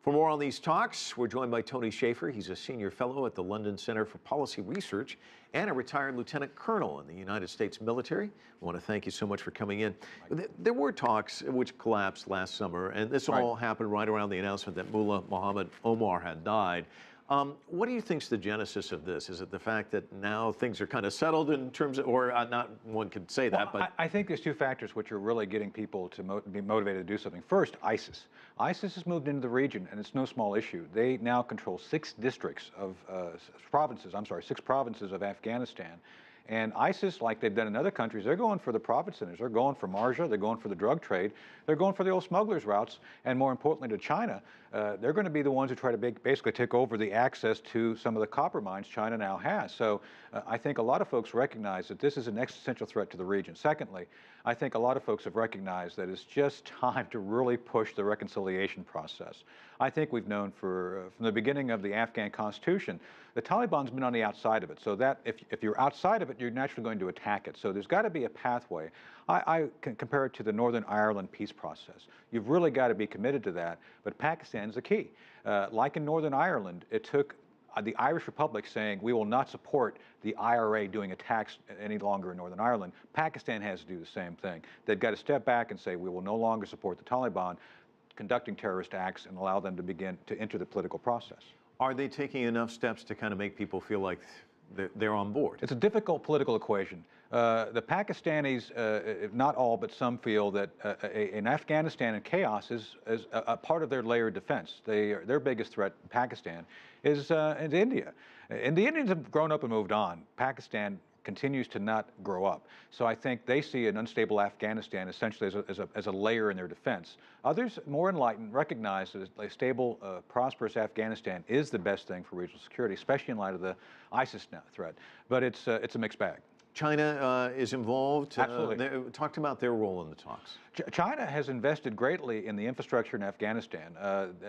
For more on these talks, we're joined by Tony Shaffer. He's a senior fellow at the London Center for Policy Research and a retired lieutenant colonel in the United States military. I want to thank you so much for coming in. There were talks which collapsed last summer, and this all happened right around the announcement that Mullah Muhammad Omar had died. What do you think is the genesis of this? Is it the fact that now things are kind of settled in terms of, or not one could say that, but... I think there's two factors which are really getting people to be motivated to do something. First, ISIS. ISIS has moved into the region, and it's no small issue. They now control six provinces of Afghanistan. And ISIS, like they've done in other countries, they're going for the profit centers. They're going for Marja, they're going for the drug trade, they're going for the old smugglers' routes, and more importantly to China. They're going to be the ones who try to basically take over the access to some of the copper mines China now has. So I think a lot of folks recognize that this is an existential threat to the region. Secondly, I think a lot of folks have recognized that it's just time to really push the reconciliation process. I think we've known from the beginning of the Afghan constitution, the Taliban's been on the outside of it, so that if you're outside of it, you're naturally going to attack it. So there's got to be a pathway. I can compare it to the Northern Ireland peace process. You've really got to be committed to that, but Pakistan's the key. Like in Northern Ireland, it took the Irish Republic saying, we will not support the IRA doing attacks any longer in Northern Ireland. Pakistan has to do the same thing. They've got to step back and say, we will no longer support the Taliban conducting terrorist acts and allow them to begin to enter the political process. Are they taking enough steps to kind of make people feel like they're on board? It's a difficult political equation. The Pakistanis, not all, but some feel that in Afghanistan and chaos is a part of their layered defense. Their biggest threat, Pakistan, is India. And the Indians have grown up and moved on. Pakistan continues to not grow up. So I think they see an unstable Afghanistan essentially as a layer in their defense. Others, more enlightened, recognize that a stable, prosperous Afghanistan is the best thing for regional security, especially in light of the ISIS threat. But it's a mixed bag. China is involved. Absolutely. Talked about their role in the talks. China has invested greatly in the infrastructure in Afghanistan.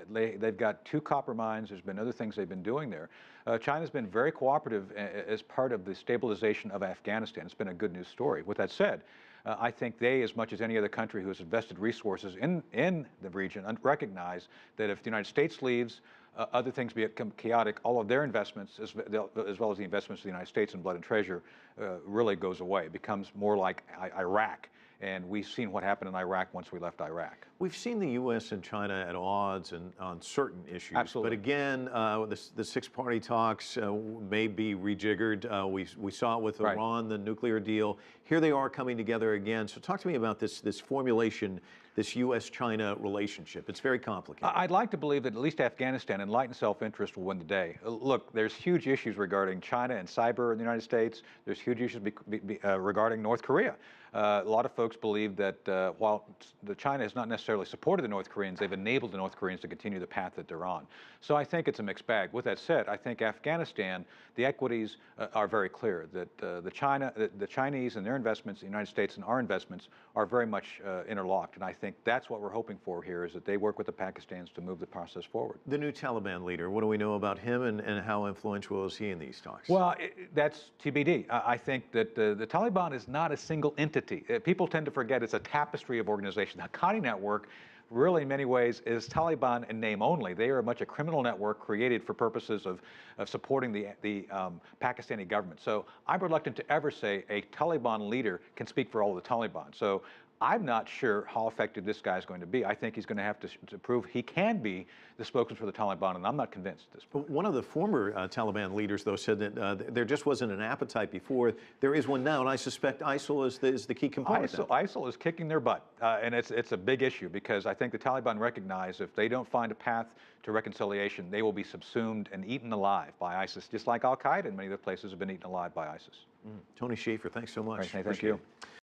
They've got 2 copper mines. There's been other things they've been doing there. China's been very cooperative as part of the stabilization of Afghanistan. It's been a good news story. With that said, I think they, as much as any other country who has invested resources in the region, recognize that if the United States leaves, other things become chaotic, all of their investments, as well as the investments of the United States in blood and treasure, really goes away. It becomes more like Iraq. And we've seen what happened in Iraq once we left Iraq. We've seen the U.S. and China at odds on certain issues. Absolutely. But again, the six-party talks may be rejiggered. We saw it with Iran, the nuclear deal. Here they are coming together again. So talk to me about this formulation, this U.S.-China relationship. It's very complicated. I'd like to believe that at least Afghanistan, enlightened self-interest, will win the day. Look, there's huge issues regarding China and cyber in the United States. There's huge issues regarding North Korea. A lot of folks believe that while China has not necessarily supported the North Koreans, they've enabled the North Koreans to continue the path that they're on. So I think it's a mixed bag. With that said, I think Afghanistan, the equities are very clear that the Chinese and their investments, the United States and our investments are very much interlocked. And I think that's what we're hoping for here, is that they work with the Pakistanis to move the process forward. The new Taliban leader, what do we know about him, and how influential is he in these talks? Well, that's TBD. I think that the Taliban is not a single entity. People tend to forget it's a tapestry of organizations. The Haqqani network really in many ways is Taliban in name only. They are much a criminal network created for purposes of supporting the Pakistani government. So I'm reluctant to ever say a Taliban leader can speak for all of the Taliban. So I'm not sure how effective this guy is going to be. I think he's going to have to prove he can be the spokesman for the Taliban, and I'm not convinced at this point. One of the former Taliban leaders, though, said that there just wasn't an appetite before. There is one now, and I suspect ISIL is the key component. ISIL is kicking their butt, and it's a big issue, because I think the Taliban recognize if they don't find a path to reconciliation, they will be subsumed and eaten alive by ISIS, just like Al-Qaeda in many other places have been eaten alive by ISIS. Tony Shaffer, thanks so much. Right, thank you.